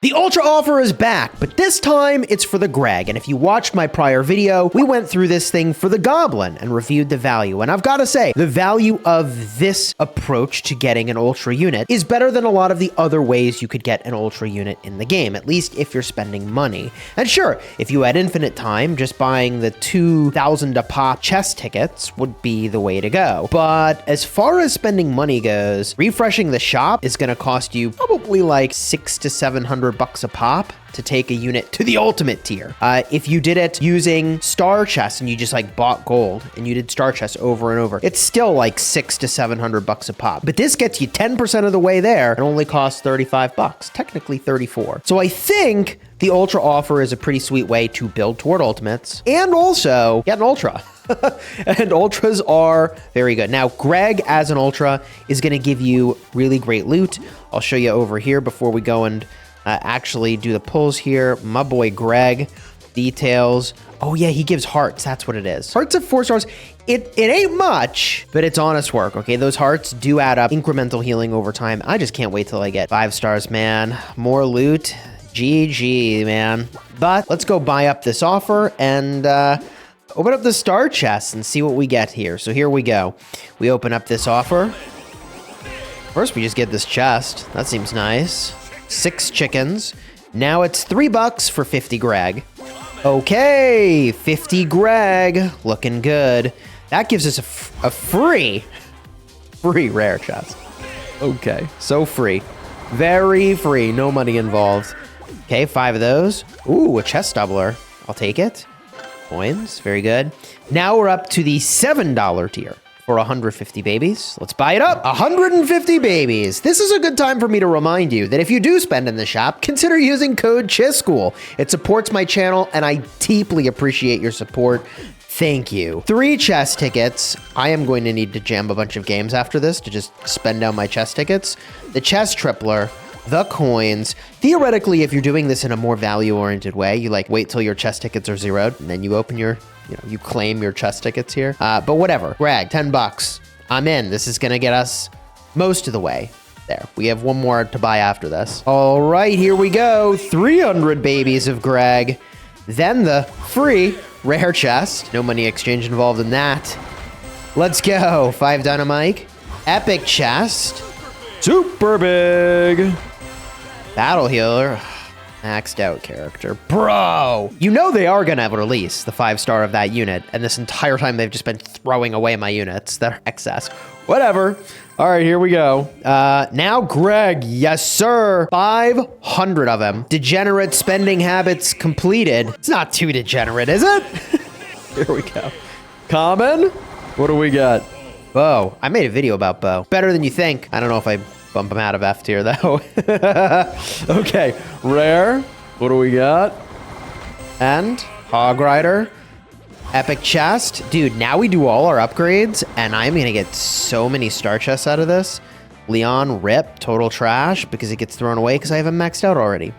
The Ultra offer is back, but this time it's for the Greg, and if you watched my prior video, we went through this thing for the Goblin and reviewed the value, and I've got to say, the value of this approach to getting an Ultra unit is better than a lot of the other ways you could get an Ultra unit in the game, at least if you're spending money. And sure, if you had infinite time, just buying the 2,000 a pop chest tickets would be the way to go. But as far as spending money goes, refreshing the shop is going to cost you probably like $600 to $700 a pop to take a unit to the ultimate tier. If you did it using star chests and you just like bought gold and you did star chests over and over, it's still like $600 to $700 a pop. But this gets you 10% of the way there and only costs $35, technically 34. So I think the Ultra offer is a pretty sweet way to build toward ultimates and also get an Ultra. And Ultras are very good. Now, Greg as an Ultra is going to give you really great loot. I'll show you over here before we go and actually do the pulls here. My boy Greg, details. Oh yeah, he gives hearts. That's what it is. Hearts of 4 stars. It ain't much, but it's honest work, okay? Those hearts do add up. Incremental healing over time. I just can't wait till I get 5 stars, man. More loot. GG, man. But let's go buy up this offer and open up the star chest and see what we get here. So here we go. We open up this offer. First, we just get this chest. That seems nice. 6 chickens. Now it's $3 for 50 Greg. Okay, 50 Greg. Looking good. That gives us a free rare chest. Okay, so free. Very free. No money involved. Okay, 5 of those. Ooh, a chest doubler. I'll take it. Coins. Very good. Now we're up to the $7 tier. For 150 babies. Let's buy it up. 150 babies. This is a good time for me to remind you that if you do spend in the shop, consider using code Chisgule. It supports my channel and I deeply appreciate your support. Thank you. 3 chest tickets. I am going to need to jam a bunch of games after this to just spend down my chest tickets. The chest tripler. The coins. Theoretically, if you're doing this in a more value-oriented way, you like wait till your chest tickets are zeroed and then you open your you claim your chest tickets here. But whatever. Greg, $10. I'm in. This is going to get us most of the way there. We have 1 more to buy after this. All right, here we go. 300 babies of Greg. Then the free rare chest. No money exchange involved in that. Let's go. 5 dynamite. Epic chest. Super big. Battle healer. Maxed out character. Bro! You know they are gonna release the 5-star of that unit, and this entire time they've just been throwing away my units that are excess. Whatever. All right, here we go. Now Greg. Yes, sir. 500 of them. Degenerate spending habits completed. It's not too degenerate, is it? Here we go. Common. What do we got? Bo. I made a video about Bo. Better than you think. I don't know if I bump him out of F tier though. Okay, rare. What do we got? And Hog Rider. Epic chest. Dude, now we do all our upgrades and I'm gonna get so many star chests out of this. Leon, rip, total trash because it gets thrown away because I have him maxed out already.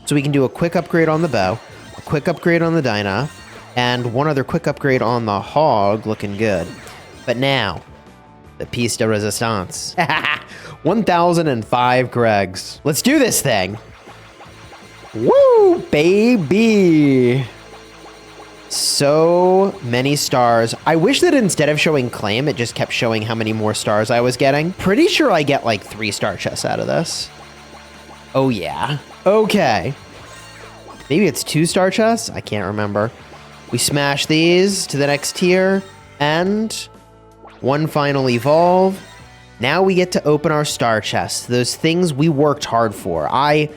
So we can do a quick upgrade on the bow, a quick upgrade on the Dyna, and 1 other quick upgrade on the Hog, looking good. But now, the piece de resistance. 1,005 Gregs. Let's do this thing. Woo, baby. So many stars. I wish that instead of showing claim, it just kept showing how many more stars I was getting. Pretty sure I get like 3 star chests out of this. Oh yeah. Okay. Maybe it's 2 star chests? I can't remember. We smash these to the next tier and 1 final evolve. Now we get to open our star chests. Those things we worked hard for. I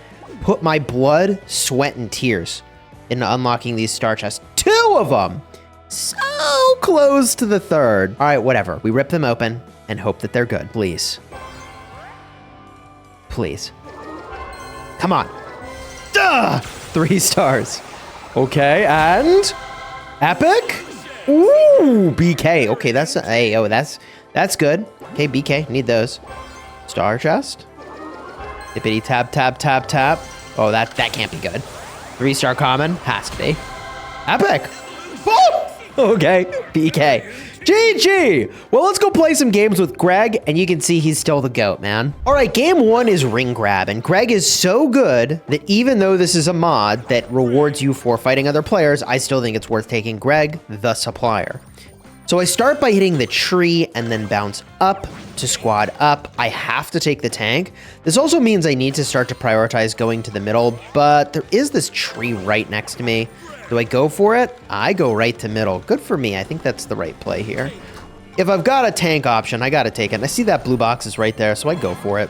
put my blood, sweat, and tears into unlocking these star chests. 2 of them! So close to the 3rd. All right, whatever. We rip them open and hope that they're good. Please. Please. Come on. Duh! 3 stars. Okay, and epic? Ooh, BK. Okay, that's hey, oh, that's good. Okay, BK, need those. Star chest. Hippity tap tap tap tap. Oh, that can't be good. 3-star common has to be. Epic. Oh! Okay, BK. GG! Well, let's go play some games with Greg, and you can see he's still the GOAT, man. All right, game one is ring grab, and Greg is so good that even though this is a mod that rewards you for fighting other players, I still think it's worth taking Greg, the supplier. So I start by hitting the tree and then bounce up to squad up. I have to take the tank. This also means I need to start to prioritize going to the middle, but there is this tree right next to me. Do I go for it? I go right to middle. Good for me. I think that's the right play here. If I've got a tank option, I got to take it. And I see that blue box is right there, so I go for it.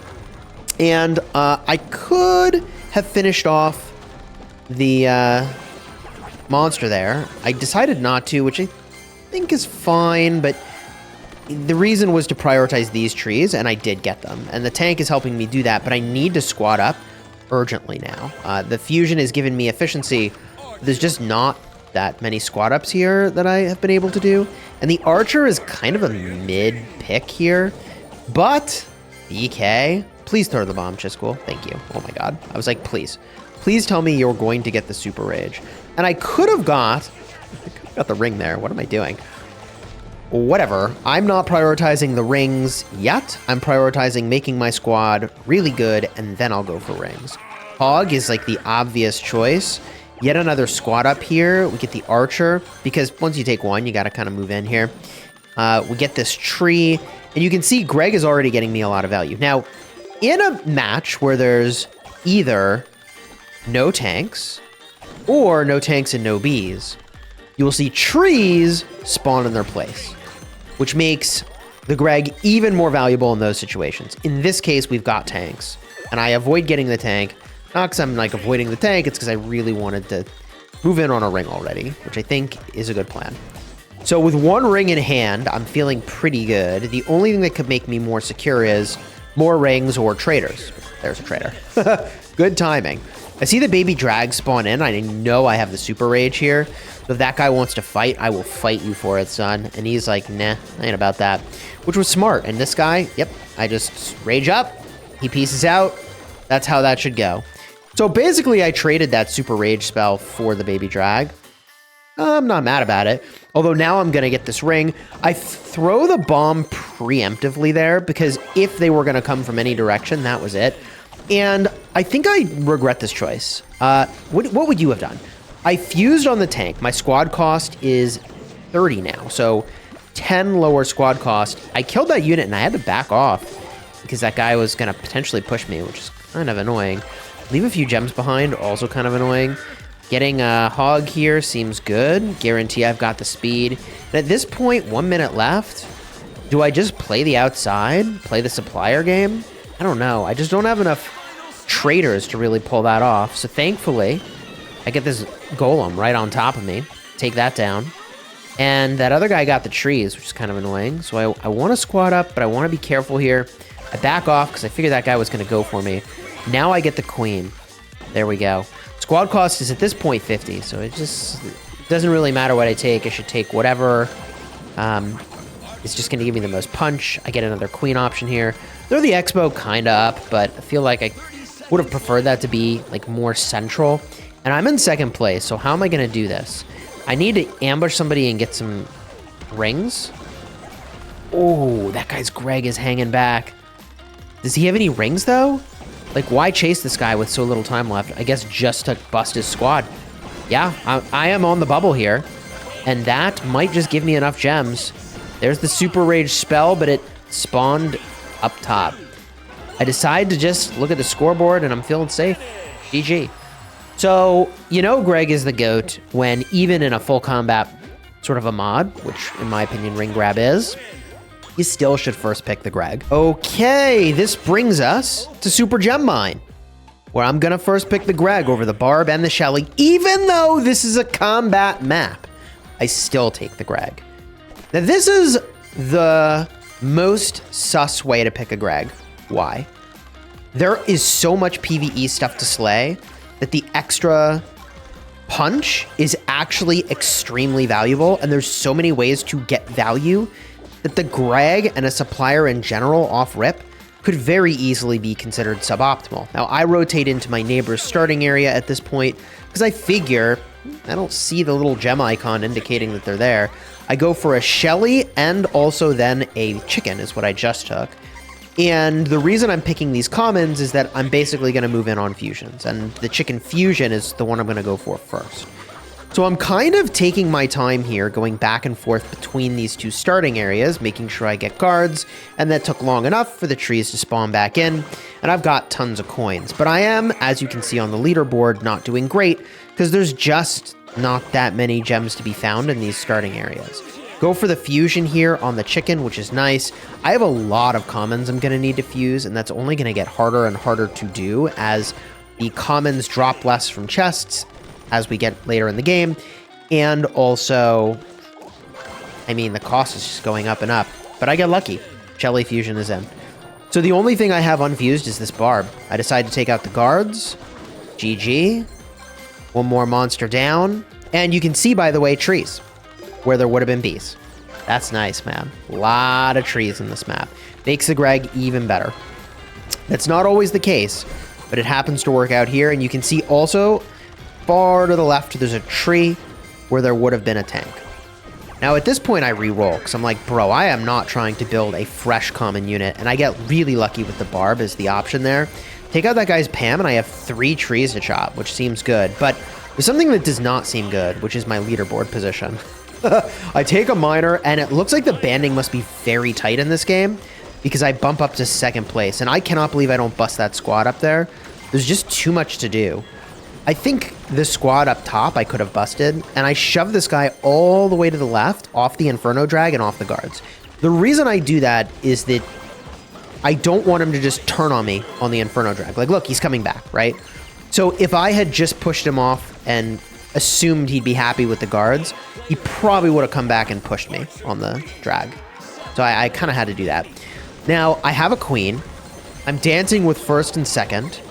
And I could have finished off the monster there. I decided not to, which I think is fine, but the reason was to prioritize these trees, and I did get them. And the tank is helping me do that, but I need to squad up urgently now. The fusion has given me efficiency. There's just not that many squad ups here that I have been able to do. And the archer is kind of a mid pick here, but BK, please throw the bomb, Chisgule. Thank you. Oh my God. I was like, please tell me you're going to get the super rage. And I could have got the ring there. What am I doing? Whatever. I'm not prioritizing the rings yet. I'm prioritizing making my squad really good, and then I'll go for rings. Hog is like the obvious choice. Yet another squad up here. We get the archer, because once you take one, you got to kind of move in here. We get this tree, and you can see Greg is already getting me a lot of value. Now, in a match where there's either no tanks or no tanks and no bees, you will see trees spawn in their place, which makes the Greg even more valuable in those situations. In this case, we've got tanks, and I avoid getting the tank. Not because I'm like avoiding the tank, it's because I really wanted to move in on a ring already, which I think is a good plan. So with one ring in hand, I'm feeling pretty good. The only thing that could make me more secure is more rings or traders. There's a trader. Good timing. I see the baby drag spawn in. I know I have the super rage here. So if that guy wants to fight, I will fight you for it, son. And he's like, nah, I ain't about that. Which was smart. And this guy, yep, I just rage up. He pieces out. That's how that should go. So basically, I traded that super rage spell for the baby drag. I'm not mad about it. Although now I'm going to get this ring. I throw the bomb preemptively there because if they were going to come from any direction, that was it. And I think I regret this choice. What would you have done? I fused on the tank. My squad cost is 30 now. So 10 lower squad cost. I killed that unit and I had to back off because that guy was going to potentially push me, which is kind of annoying. Leave a few gems behind, also kind of annoying. Getting a hog here seems good. Guarantee I've got the speed. And at this point, 1 minute left. Do I just play the outside? Play the supplier game? I don't know. I just don't have enough traders to really pull that off. So thankfully, I get this golem right on top of me. Take that down. And that other guy got the trees, which is kind of annoying. So I want to squad up, but I want to be careful here. I back off because I figured that guy was going to go for me. Now I get the queen. There we go. Squad cost is at this point 50, so it just doesn't really matter what I take. I should take whatever. It's just going to give me the most punch. I get another queen option here. Throw the expo kind of up, but I feel like I would have preferred that to be like more central. And I'm in second place, so how am I going to do this? I need to ambush somebody and get some rings. Oh, that guy's Greg is hanging back. Does he have any rings, though? Like, why chase this guy with so little time left? I guess just to bust his squad. Yeah, I am on the bubble here. And that might just give me enough gems. There's the super rage spell, but it spawned up top. I decide to just look at the scoreboard, and I'm feeling safe. GG. So, you know Greg is the GOAT when even in a full combat sort of a mod, which in my opinion ring grab is, you still should first pick the Greg. Okay, this brings us to Super Gem Mine, where I'm gonna first pick the Greg over the Barb and the Shelly. Even though this is a combat map, I still take the Greg. Now this is the most sus way to pick a Greg. Why? There is so much PvE stuff to slay that the extra punch is actually extremely valuable, and there's so many ways to get value that the Greg and a supplier in general off rip could very easily be considered suboptimal. Now, I rotate into my neighbor's starting area at this point because I figure I don't see the little gem icon indicating that they're there. I go for a Shelly and also then a chicken is what I just took. And the reason I'm picking these commons is that I'm basically going to move in on fusions, and the chicken fusion is the one I'm going to go for first. So I'm kind of taking my time here, going back and forth between these two starting areas, making sure I get guards, and that took long enough for the trees to spawn back in, and I've got tons of coins. But I am, as you can see on the leaderboard, not doing great, because there's just not that many gems to be found in these starting areas. Go for the fusion here on the chicken, which is nice. I have a lot of commons I'm going to need to fuse, and that's only going to get harder and harder to do as the commons drop less from chests as we get later in the game. And also, I mean, the cost is just going up and up. But I get lucky. Shelly fusion is in. So the only thing I have unfused is this barb. I decide to take out the guards. GG. One more monster down. And you can see, by the way, trees where there would have been bees. That's nice, man. A lot of trees in this map. Makes the Greg even better. That's not always the case, but it happens to work out here. And you can see also, far to the left, there's a tree where there would have been a tank. Now, at this point, I re-roll, because I'm like, bro, I am not trying to build a fresh common unit, and I get really lucky with the barb as the option there. Take out that guy's Pam, and I have 3 trees to chop, which seems good. But there's something that does not seem good, which is my leaderboard position. I take a miner, and it looks like the banding must be very tight in this game, because I bump up to 2nd place, and I cannot believe I don't bust that squad up there. There's just too much to do. I think the squad up top I could have busted, and I shoved this guy all the way to the left, off the Inferno Drag and off the guards. The reason I do that is that I don't want him to just turn on me on the Inferno Drag. Like, look, he's coming back, right? So if I had just pushed him off and assumed he'd be happy with the guards, he probably would have come back and pushed me on the drag. So I kind of had to do that. Now, I have a queen. I'm dancing with 1st and 2nd.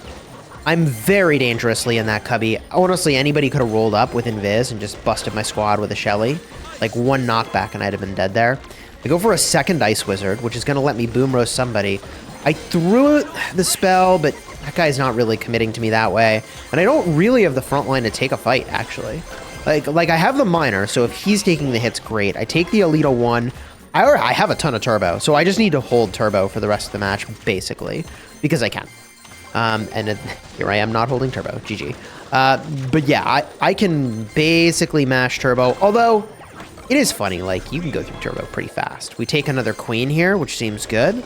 I'm very dangerously in that cubby. Honestly, anybody could have rolled up with Invis and just busted my squad with a Shelly. Like, one knockback and I'd have been dead there. I go for a 2nd Ice Wizard, which is going to let me boom roast somebody. I threw the spell, but that guy's not really committing to me that way. And I don't really have the front line to take a fight, actually. Like I have the miner, so if he's taking the hits, great. I take the Alita 1. I have a ton of turbo, so I just need to hold turbo for the rest of the match, basically, because I can. Here I am not holding turbo. GG. But yeah, I can basically mash turbo, although it is funny, like, you can go through turbo pretty fast. We take another queen here, which seems good.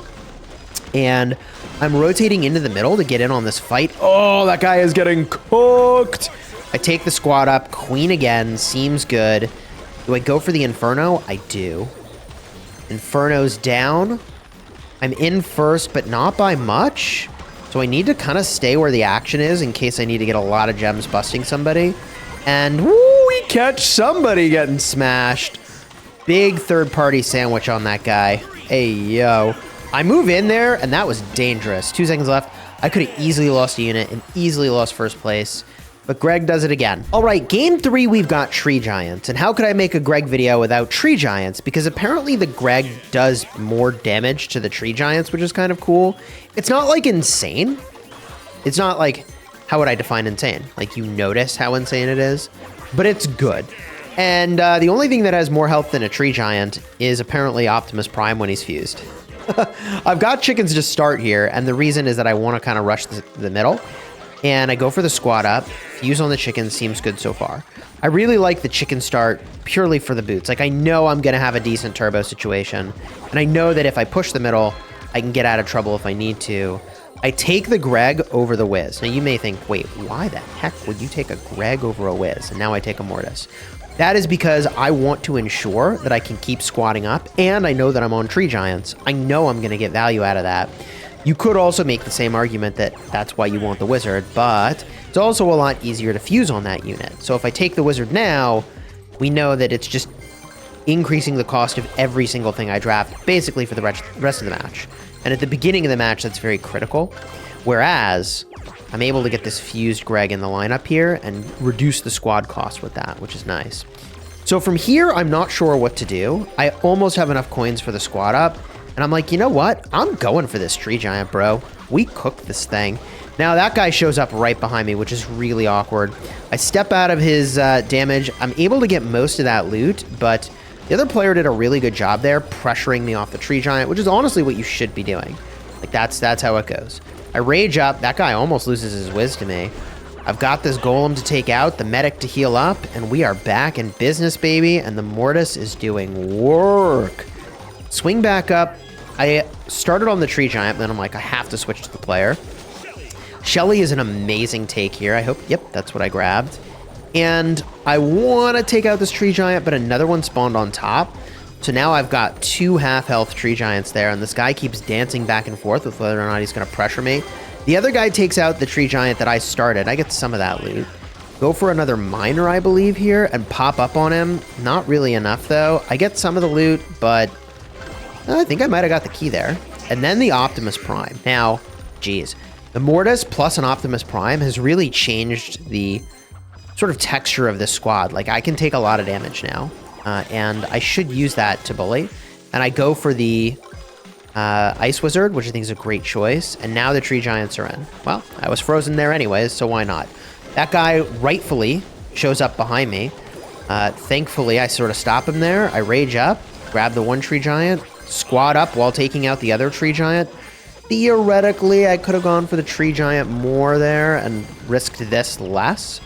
And I'm rotating into the middle to get in on this fight. Oh, that guy is getting cooked. I take the squad up. Queen again. Seems good. Do I go for the Inferno? I do. Inferno's down. I'm in first, but not by much. So I need to kind of stay where the action is in case I need to get a lot of gems busting somebody. And woo, we catch somebody getting smashed. Big third-party sandwich on that guy. Hey, yo. I move in there, and that was dangerous. 2 seconds left. I could have easily lost a unit and easily lost 1st place. But Greg does it again. All right, game 3, we've got Tree Giants. And how could I make a Greg video without Tree Giants? Because apparently the Greg does more damage to the Tree Giants, which is kind of cool. It's not like insane. It's not like, how would I define insane? Like, you notice how insane it is, but it's good. And the only thing that has more health than a Tree Giant is apparently Optimus Prime when he's fused. I've got chickens to start here, and the reason is that I want to kind of rush the middle. And I go for the squad up. Fuse on the chicken seems good so far. I really like the chicken start purely for the boots. Like, I know I'm going to have a decent turbo situation. And I know that if I push the middle, I can get out of trouble if I need to. I take the Greg over the Wiz. Now, you may think, wait, why the heck would you take a Greg over a Wiz? And now I take a Mortis. That is because I want to ensure that I can keep squatting up, and I know that I'm on Tree Giants. I know I'm going to get value out of that. You could also make the same argument that that's why you want the Wizard, but it's also a lot easier to fuse on that unit. So if I take the Wizard now, we know that it's just increasing the cost of every single thing I draft, basically for the rest of the match. And at the beginning of the match, that's very critical. Whereas, I'm able to get this fused Greg in the lineup here and reduce the squad cost with that, which is nice. So from here, I'm not sure what to do. I almost have enough coins for the squad up. And I'm like, you know what? I'm going for this Tree Giant, bro. We cooked this thing. Now, that guy shows up right behind me, which is really awkward. I step out of his damage. I'm able to get most of that loot, but The other player did a really good job there, pressuring me off the tree giant, which is honestly what you should be doing. Like, that's how it goes. I rage up. That guy almost loses his whiz to me. I've got this golem to take out, the medic to heal up, and we are back in business, baby, and the Mortis is doing work. Swing back up. I started on the tree giant, then I'm like, I have to switch to the player. Shelly is an amazing take here. I hope, yep, that's what I grabbed. And I want to take out this tree giant, but another one spawned on top. So now I've got 2 half-health tree giants there, and this guy keeps dancing back and forth with whether or not he's going to pressure me. The other guy takes out the tree giant that I started. I get some of that loot. Go for another miner, I believe, here, and pop up on him. Not really enough, though. I get some of the loot, but I think I might have got the key there. And then the Optimus Prime. Now, geez. The Mortis plus an Optimus Prime has really changed the sort of texture of this squad. Like, I can take a lot of damage now, and I should use that to bully. And I go for the Ice Wizard, which I think is a great choice. And now the tree giants are in. Well, I was frozen there anyways, so why not? That guy rightfully shows up behind me. Thankfully, I sort of stop him there. I rage up, grab the one tree giant, squat up while taking out the other tree giant. Theoretically, I could have gone for the tree giant more there and risked this less.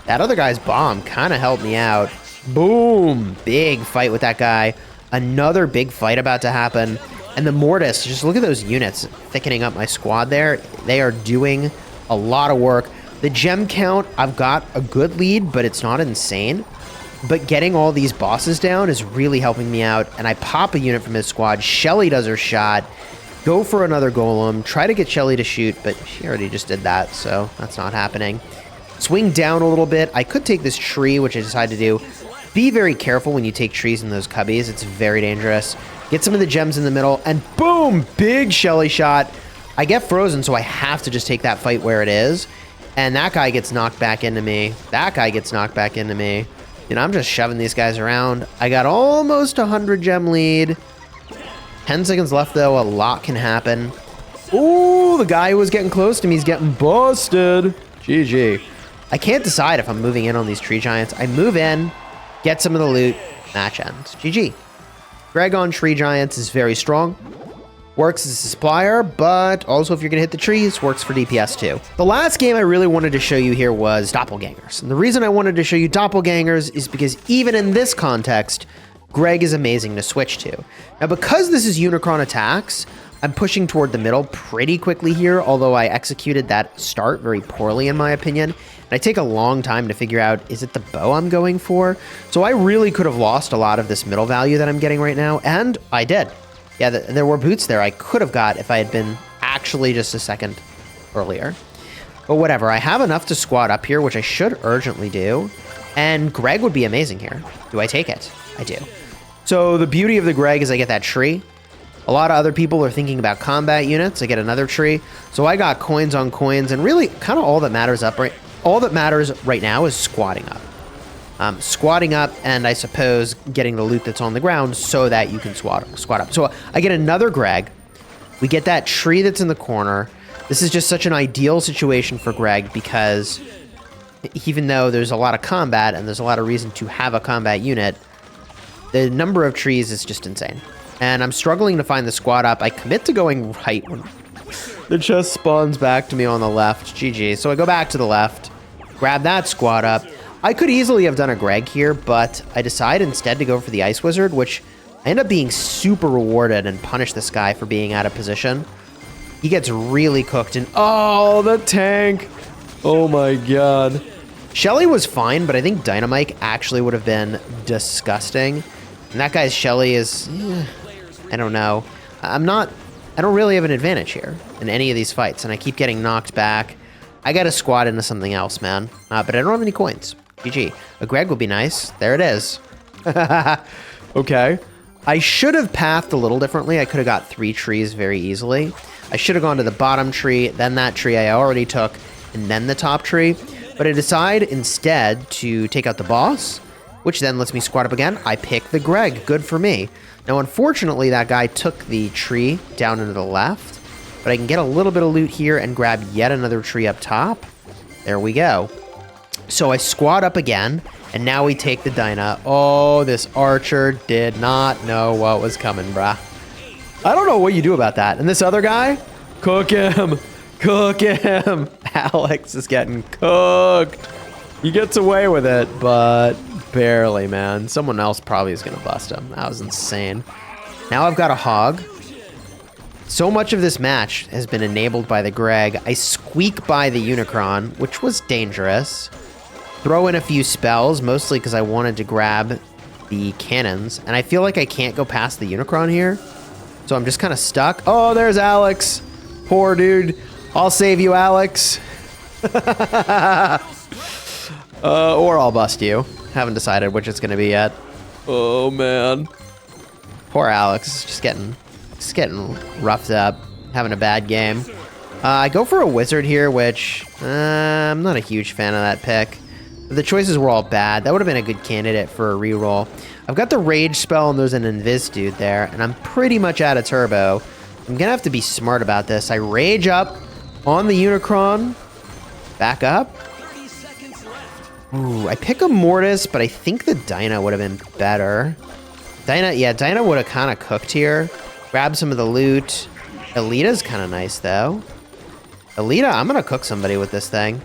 That other guy's bomb kind of helped me out. Boom! Big fight with that guy. Another big fight about to happen. And the Mortis, just look at those units thickening up my squad there. They are doing a lot of work. The gem count, I've got a good lead, but it's not insane. But getting all these bosses down is really helping me out. And I pop a unit from his squad. Shelly does her shot. Go for another golem. Try to get Shelly to shoot, but she already just did that, so that's not happening. Swing down a little bit. I could take this tree, which I decided to do. Be very careful when you take trees in those cubbies. It's very dangerous. Get some of the gems in the middle, and boom! Big Shelly shot. I get frozen, so I have to just take that fight where it is. And that guy gets knocked back into me. That guy gets knocked back into me. You know, I'm just shoving these guys around. I got almost 100 gem lead. 10 seconds left, though. A lot can happen. Ooh, the guy who was getting close to me is getting busted. GG. I can't decide if I'm moving in on these tree giants. I move in, get some of the loot, match ends. GG. Greg on tree giants is very strong. Works as a supplier, but also if you're going to hit the trees, works for DPS too. The last game I really wanted to show you here was Doppelgangers. And the reason I wanted to show you Doppelgangers is because even in this context, Greg is amazing to switch to. Now, because this is Unicron attacks, I'm pushing toward the middle pretty quickly here, although I executed that start very poorly in my opinion. And I take a long time to figure out, is it the bow I'm going for? So I really could have lost a lot of this middle value that I'm getting right now, and I did. Yeah, there were boots there I could have got if I had been actually just a second earlier. But whatever, I have enough to squat up here, which I should urgently do. And Greg would be amazing here. Do I take it? I do. So the beauty of the Greg is I get that tree. A lot of other people are thinking about combat units. I get another tree. So I got coins on coins, and really kind of all that matters right now is squatting up. Squatting up, and I suppose getting the loot that's on the ground so that you can squat up. So I get another Greg. We get that tree that's in the corner. This is just such an ideal situation for Greg because even though there's a lot of combat and there's a lot of reason to have a combat unit, the number of trees is just insane. And I'm struggling to find the squat up. I commit to going right when the chest spawns back to me on the left. GG. So I go back to the left, grab that squat up. I could easily have done a Greg here, but I decide instead to go for the Ice Wizard, which I end up being super rewarded and punish this guy for being out of position. He gets really cooked and oh, the tank. Oh my God. Shelly was fine, but I think Dynamite actually would have been disgusting. And that guy's Shelly is, I don't know. I don't really have an advantage here in any of these fights, and I keep getting knocked back. I got to squat into something else, man. But I don't have any coins. GG. A Greg would be nice. There it is. Okay. I should have pathed a little differently. I could have got 3 trees very easily. I should have gone to the bottom tree, then that tree I already took, and then the top tree. But I decide instead to take out the boss, which then lets me squat up again. I pick the Greg. Good for me. Now, unfortunately, that guy took the tree down into the left, but I can get a little bit of loot here and grab yet another tree up top. There we go. So I squat up again, and now we take the Dyna. Oh, this archer did not know what was coming, bruh. I don't know what you do about that. And this other guy, cook him, cook him. Alex is getting cooked. He gets away with it, but barely, man. Someone else probably is gonna bust him. That was insane. Now I've got a hog. So much of this match has been enabled by the Greg. I squeak by the Unicron, which was dangerous. Throw in a few spells, mostly because I wanted to grab the cannons. And I feel like I can't go past the Unicron here. So I'm just kind of stuck. Oh, there's Alex. Poor dude. I'll save you, Alex. Or I'll bust you. Haven't decided which it's going to be yet. Oh, man. Poor Alex is just getting roughed up. Having a bad game. I go for a wizard here, which I'm not a huge fan of that pick. The choices were all bad. That would have been a good candidate for a reroll. I've got the rage spell and there's an invis dude there, and I'm pretty much out of turbo. I'm gonna have to be smart about this. I rage up on the Unicron. Back up. Ooh, I pick a Mortis, but I think the Dyna would have been better. Dyna would have kind of cooked here. Grab some of the loot. Alita's kind of nice, though. Alita, I'm gonna cook somebody with this thing.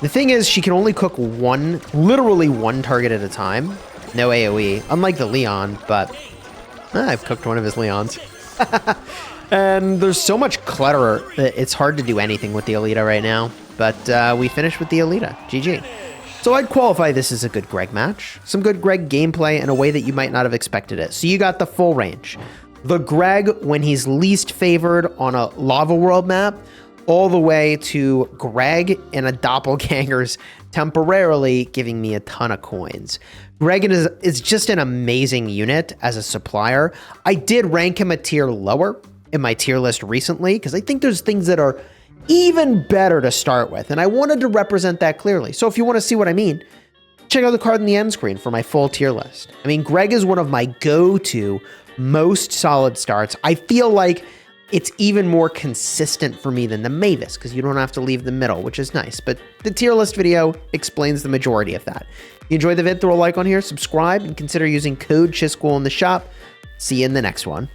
The thing is, she can only cook literally one target at a time. No AoE, unlike the Leon, but I've cooked one of his Leons. And there's so much clutter that it's hard to do anything with the Alita right now. But we finished with the Alita. GG. So I'd qualify this as a good Greg match. Some good Greg gameplay in a way that you might not have expected it. So you got the full range. The Greg when he's least favored on a lava world map, all the way to Greg in a Doppelgangers temporarily giving me a ton of coins. Greg is just an amazing unit as a supplier. I did rank him a tier lower in my tier list recently because I think there's things that are even better to start with, and I wanted to represent that clearly. So if you want to see what I mean, check out the card in the end screen for my full tier list. I mean, Greg is one of my go-to most solid starts. I feel like it's even more consistent for me than the Mavis because you don't have to leave the middle, which is nice. But the tier list video explains the majority of that. If you enjoyed the vid, throw a like on here, subscribe, and consider using code Chisgule in the shop. See you in the next one.